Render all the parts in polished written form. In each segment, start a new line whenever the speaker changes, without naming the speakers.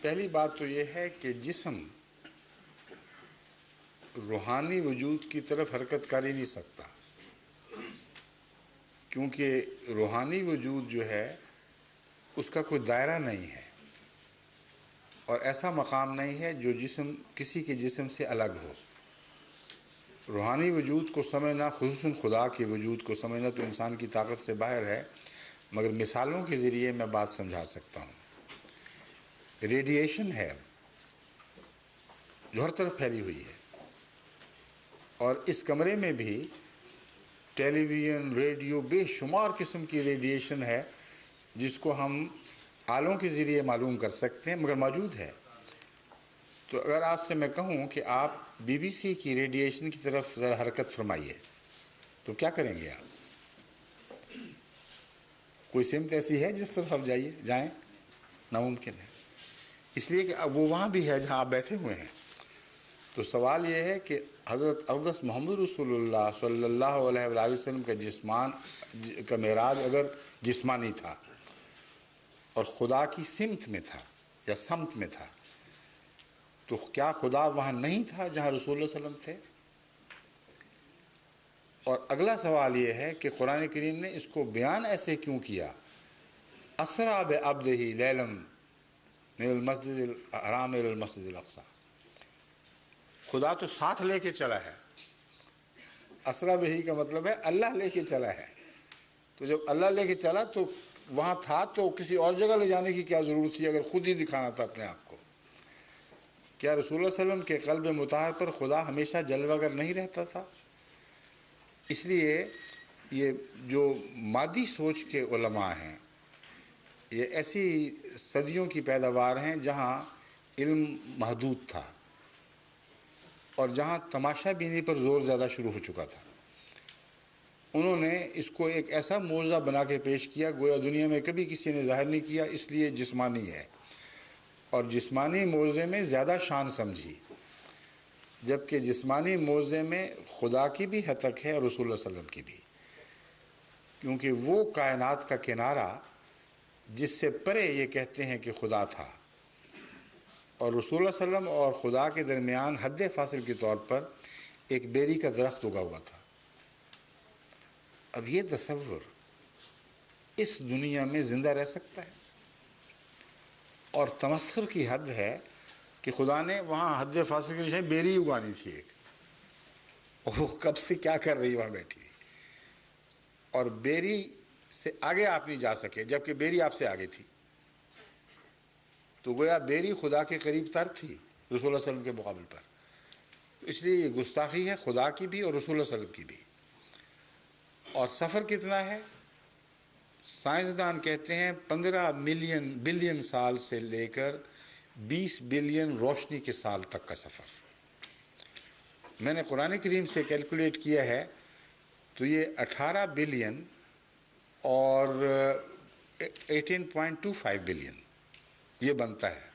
پہلی بات تو یہ ہے کہ جسم روحانی وجود کی طرف حرکت کر ہی نہیں سکتا، کیونکہ روحانی وجود جو ہے اس کا کوئی دائرہ نہیں ہے اور ایسا مقام نہیں ہے جو جسم کسی کے جسم سے الگ ہو۔ روحانی وجود کو سمجھنا، خصوصاً خدا کے وجود کو سمجھنا تو انسان کی طاقت سے باہر ہے، مگر مثالوں کے ذریعے میں بات سمجھا سکتا ہوں۔ ریڈیشن ہے جو ہر طرف پھیلی ہوئی ہے، اور اس کمرے میں بھی ٹیلی ویژن، ریڈیو، بے شمار قسم کی ریڈیشن ہے جس کو ہم آلوں کے ذریعے معلوم کر سکتے ہیں، مگر موجود ہے۔ تو اگر آپ سے میں کہوں کہ آپ بی بی سی کی ریڈیشن کی طرف ذرا حرکت فرمائیے تو کیا کریں گے آپ؟ کوئی سمت ایسی ہے جس طرف آپ جائیں؟ ناممکن ہے، اس لیے کہ اب وہ وہاں بھی ہے جہاں آپ بیٹھے ہوئے ہیں۔ تو سوال یہ ہے کہ حضرت اقدس محمد رسول اللہ صلی اللہ علیہ وآلہ وسلم کا معراج اگر جسمانی تھا اور خدا کی سمت میں تھا یا سمت میں تھا، تو کیا خدا وہاں نہیں تھا جہاں رسول اللہ صلی اللہ علیہ وسلم تھے؟ اور اگلا سوال یہ ہے کہ قرآن کریم نے اس کو بیان ایسے کیوں کیا؟ اسریٰ بعبدہ لیلا من المسجد الحرام الی المسجد الاقصی۔ خدا تو ساتھ لے کے چلا ہے، اسریٰ بہ کا مطلب ہے اللہ لے کے چلا ہے۔ تو جب اللہ لے کے چلا تو وہاں تھا، تو کسی اور جگہ لے جانے کی کیا ضرورت تھی اگر خود ہی دکھانا تھا اپنے آپ کو؟ کیا رسول اللہ صلی اللہ علیہ وسلم کے قلب مطہر پر خدا ہمیشہ جلوہ گر نہیں رہتا تھا؟ اس لیے یہ جو مادی سوچ کے علماء ہیں، یہ ایسی صدیوں کی پیداوار ہیں جہاں علم محدود تھا اور جہاں تماشا بینی پر زور زیادہ شروع ہو چکا تھا۔ انہوں نے اس کو ایک ایسا معجزہ بنا کے پیش کیا گویا دنیا میں کبھی کسی نے ظاہر نہیں کیا، اس لیے جسمانی ہے، اور جسمانی معجزے میں زیادہ شان سمجھی، جبکہ جسمانی معجزے میں خدا کی بھی حتق ہے اور رسول اللہ صلی اللہ علیہ وسلم کی بھی، کیونکہ وہ کائنات کا کنارہ جس سے پرے یہ کہتے ہیں کہ خدا تھا، اور رسول اللہ صلی اللہ علیہ وسلم اور خدا کے درمیان حد فاصل کے طور پر ایک بیری کا درخت اگا ہوا تھا۔ اب یہ تصور اس دنیا میں زندہ رہ سکتا ہے؟ اور تمسخر کی حد ہے کہ خدا نے وہاں حد فاصل کے نشان بیری اگانی تھی ایک، اور وہ کب سے کیا کر رہی وہاں بیٹھی ہوئی، اور بیری سے آگے آپ نہیں جا سکے جبکہ بیری آپ سے آگے تھی۔ تو گویا بیری خدا کے قریب تر تھی رسول اللہ صلی اللہ علیہ وسلم کے مقابل پر۔ تو اس لیے یہ گستاخی ہے خدا کی بھی اور رسول اللہ صلی اللہ علیہ وسلم کی بھی۔ اور سفر کتنا ہے؟ سائنسدان کہتے ہیں 15 بلین سال سے لے کر 20 بلین روشنی کے سال تک کا سفر۔ میں نے قرآن کریم سے کیلکولیٹ کیا ہے تو یہ 18 بلین اور 18.25 بلین یہ بنتا ہے،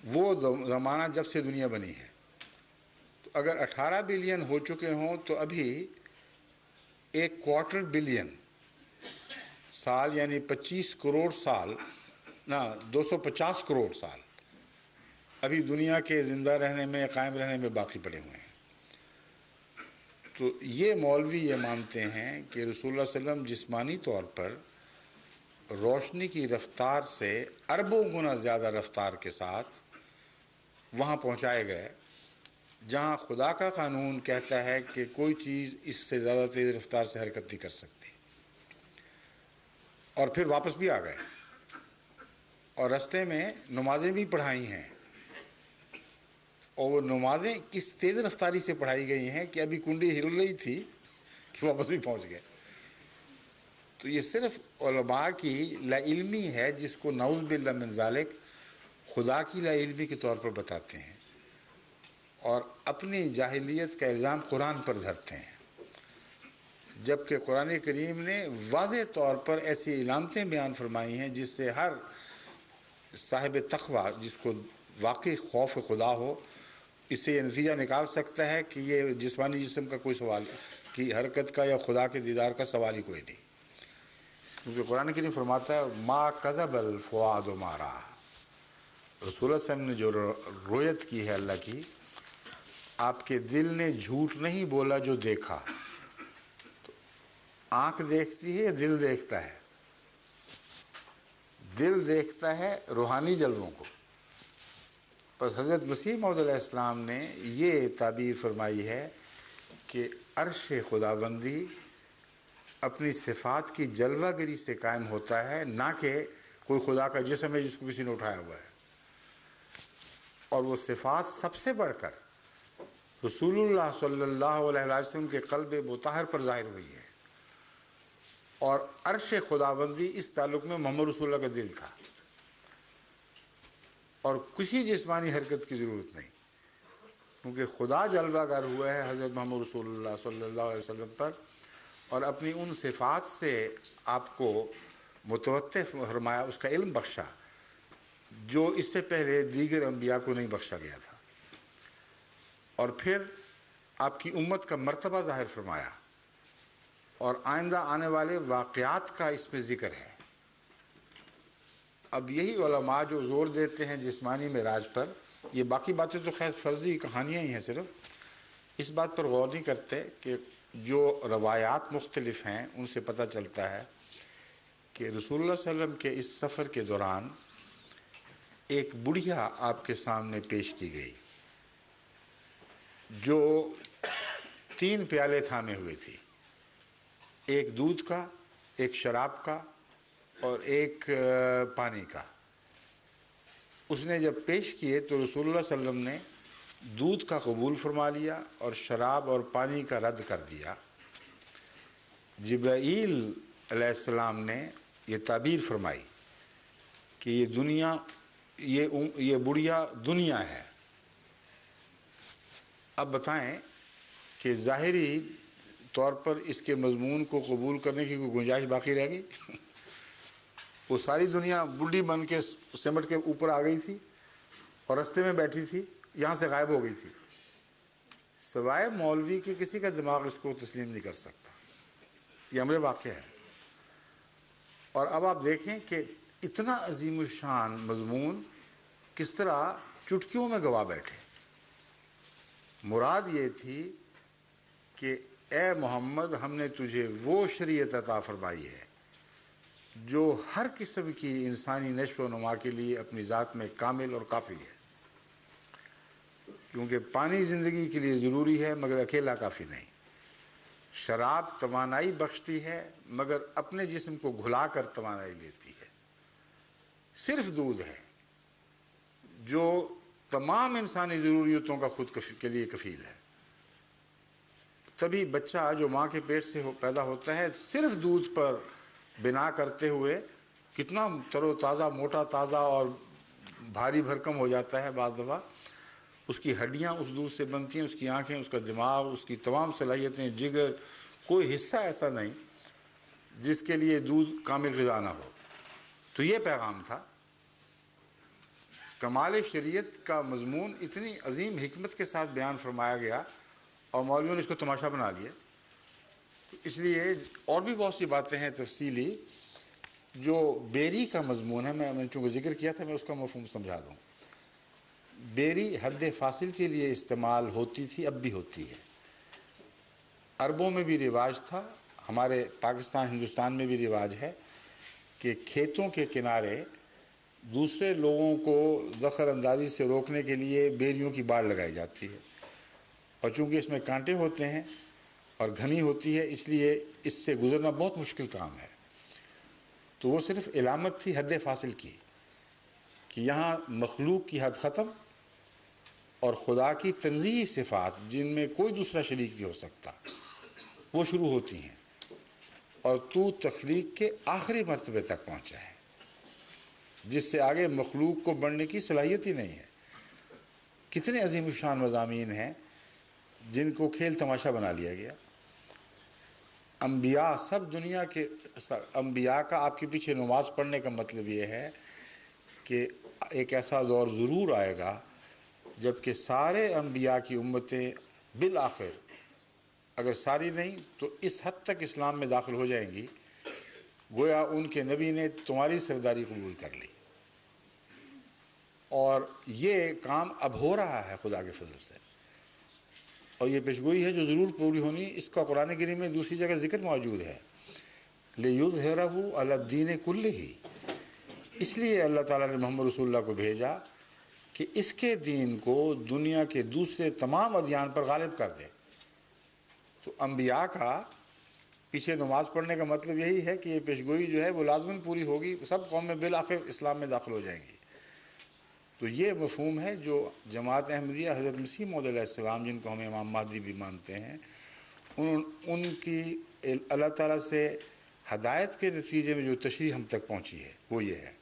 وہ زمانہ جب سے دنیا بنی ہے۔ تو اگر 18 بلین ہو چکے ہوں تو ابھی 1/4 بلین سال یعنی 25 کروڑ سال، نہ 250 کروڑ سال ابھی دنیا کے زندہ رہنے میں، قائم رہنے میں باقی پڑے ہوئے ہیں۔ تو یہ مولوی یہ مانتے ہیں کہ رسول اللہ صلی اللہ علیہ وسلم جسمانی طور پر روشنی کی رفتار سے اربوں گنا زیادہ رفتار کے ساتھ وہاں پہنچائے گئے جہاں خدا کا قانون کہتا ہے کہ کوئی چیز اس سے زیادہ تیز رفتار سے حرکت نہیں کر سکتی، اور پھر واپس بھی آ گئے، اور رستے میں نمازیں بھی پڑھائی ہیں، اور وہ نمازیں کس تیز رفتاری سے پڑھائی گئی ہیں کہ ابھی کنڈی ہل رہی تھی کہ واپس بھی پہنچ گئے۔ تو یہ صرف علماء کی لا علمی ہے جس کو نعوذ باللہ من ذالک خدا کی لا علمی کے طور پر بتاتے ہیں، اور اپنی جاہلیت کا الزام قرآن پر دھرتے ہیں، جبکہ قرآن کریم نے واضح طور پر ایسی علامتیں بیان فرمائی ہیں جس سے ہر صاحب تقوی جس کو واقعی خوف خدا ہو اس سے یہ نتیجہ نکال سکتا ہے کہ یہ جسمانی جسم کا کوئی سوال کی حرکت کا یا خدا کے دیدار کا سوال ہی کوئی نہیں، کیونکہ قرآن کریم فرماتا ہے ما کذب الفؤاد ما رأى، رسول اللہ صلی اللہ علیہ وسلم نے جو رویت کی ہے اللہ کی، آپ کے دل نے جھوٹ نہیں بولا جو دیکھا. تو آنکھ دیکھتی ہے یا دل دیکھتا ہے؟ دل دیکھتا ہے روحانی جلووں کو. بس حضرت مسیح موعود علیہ السلام نے یہ تعبیر فرمائی ہے کہ عرش خداوندی اپنی صفات کی جلوہ گری سے قائم ہوتا ہے، نہ کہ کوئی خدا کا جسم ہے جس کو کسی نے اٹھایا ہوا ہے. اور وہ صفات سب سے بڑھ کر رسول اللہ صلی اللہ علیہ وسلم کے قلب مطہر پر ظاہر ہوئی ہے. اور عرش خداوندی اس تعلق میں محمد رسول اللہ کا دل تھا، اور کسی جسمانی حرکت کی ضرورت نہیں، کیونکہ خدا جلوہ گر ہوا ہے حضرت محمد رسول اللہ صلی اللہ علیہ وسلم پر، اور اپنی ان صفات سے آپ کو متوطع فرمایا، اس کا علم بخشا جو اس سے پہلے دیگر انبیاء کو نہیں بخشا گیا تھا. اور پھر آپ کی امت کا مرتبہ ظاہر فرمایا، اور آئندہ آنے والے واقعات کا اس میں ذکر ہے. اب یہی علماء جو زور دیتے ہیں جسمانی معراج پر، یہ باقی باتیں تو خیر فرضی کہانیاں ہی ہیں، صرف اس بات پر غور نہیں کرتے کہ جو روایات مختلف ہیں ان سے پتہ چلتا ہے کہ رسول اللہ صلی اللہ علیہ وسلم کے اس سفر کے دوران ایک بڑھیا آپ کے سامنے پیش کی گئی جو 3 پیالے تھامے ہوئے تھی، ایک دودھ کا، ایک شراب کا اور ایک پانی کا. اس نے جب پیش کیے تو رسول اللہ صلی اللہ علیہ وسلم نے دودھ کا قبول فرما لیا اور شراب اور پانی کا رد کر دیا. جبرائیل علیہ السلام نے یہ تعبیر فرمائی کہ یہ دنیا، یہ بڑھیا دنیا ہے. اب بتائیں کہ ظاہری طور پر اس کے مضمون کو قبول کرنے کی کوئی گنجائش باقی رہ گئی؟ وہ ساری دنیا بڈھی بن کے سمٹ کے اوپر آ گئی تھی اور رستے میں بیٹھی تھی، یہاں سے غائب ہو گئی تھی. سوائے مولوی کے کسی کا دماغ اس کو تسلیم نہیں کر سکتا. یہ امر واقع ہے. اور اب آپ دیکھیں کہ اتنا عظیم الشان مضمون کس طرح چٹکیوں میں گوا بیٹھے. مراد یہ تھی کہ اے محمد، ہم نے تجھے وہ شریعت عطا فرمائی ہے جو ہر قسم کی انسانی نشو و نما کے لیے اپنی ذات میں کامل اور کافی ہے. کیونکہ پانی زندگی کے لیے ضروری ہے مگر اکیلا کافی نہیں. شراب توانائی بخشتی ہے مگر اپنے جسم کو گھلا کر توانائی لیتی ہے. صرف دودھ ہے جو تمام انسانی ضروریتوں کا خود کے لیے کفیل ہے. تبھی بچہ جو ماں کے پیٹ سے پیدا ہوتا ہے صرف دودھ پر بنا کرتے ہوئے کتنا تر و تازہ، موٹا تازہ اور بھاری بھرکم ہو جاتا ہے. بعض دفعہ اس کی ہڈیاں اس دودھ سے بنتی ہیں، اس کی آنکھیں، اس کا دماغ، اس کی تمام صلاحیتیں، جگر، کوئی حصہ ایسا نہیں جس کے لیے دودھ کامل غذا نہ ہو. تو یہ پیغام تھا. کمال شریعت کا مضمون اتنی عظیم حکمت کے ساتھ بیان فرمایا گیا اور مولویوں نے اس کو تماشا بنا لیا. اس لیے اور بھی بہت سی باتیں ہیں تفصیلی جو بیری کا مضمون ہے. میں نے چونکہ ذکر کیا تھا، میں اس کا مفہوم سمجھا دوں. بیری حد فاصل کے لیے استعمال ہوتی تھی، اب بھی ہوتی ہے. عربوں میں بھی رواج تھا، ہمارے پاکستان ہندوستان میں بھی رواج ہے کہ کھیتوں کے کنارے دوسرے لوگوں کو دخل اندازی سے روکنے کے لیے بیریوں کی باڑ لگائی جاتی ہے. اور چونکہ اس میں کانٹے ہوتے ہیں اور گھنی ہوتی ہے، اس لیے اس سے گزرنا بہت مشکل کام ہے. تو وہ صرف علامت تھی حد فاصل کی کہ یہاں مخلوق کی حد ختم اور خدا کی تنزیہی صفات جن میں کوئی دوسرا شریک نہیں ہو سکتا وہ شروع ہوتی ہیں، اور تو تخلیق کے آخری مرتبے تک پہنچا ہے جس سے آگے مخلوق کو بڑھنے کی صلاحیت ہی نہیں ہے. کتنے عظیم الشان مضامین ہیں جن کو کھیل تماشا بنا لیا گیا. انبیاء، سب دنیا کے انبیاء کا آپ کے پیچھے نماز پڑھنے کا مطلب یہ ہے کہ ایک ایسا دور ضرور آئے گا جب کہ سارے انبیاء کی امتیں بالآخر، اگر ساری نہیں تو اس حد تک اسلام میں داخل ہو جائیں گی گویا ان کے نبی نے تمہاری سرداری قبول کر لی. اور یہ کام اب ہو رہا ہے خدا کے فضل سے، اور یہ پیشگوئی ہے جو ضرور پوری ہونی۔ اس کا قرآن کریم میں دوسری جگہ ذکر موجود ہے، لِيُظْهِرَهُ عَلَى الدِّينِ كُلِّهِ، اس لیے اللہ تعالیٰ نے محمد رسول اللہ کو بھیجا کہ اس کے دین کو دنیا کے دوسرے تمام ادیان پر غالب کر دے۔ تو انبیاء کا پیچھے نماز پڑھنے کا مطلب یہی ہے کہ یہ پیشگوئی جو ہے وہ لازماً پوری ہوگی، سب قومیں بالآخر اسلام میں داخل ہو جائیں گی۔ تو یہ مفہوم ہے جو جماعت احمدیہ حضرت مسیح موعود علیہ السلام، جن کو ہم امام مہدی بھی مانتے ہیں، ان کی اللہ تعالیٰ سے ہدایت کے نتیجے میں جو تشریح ہم تک پہنچی ہے وہ یہ ہے۔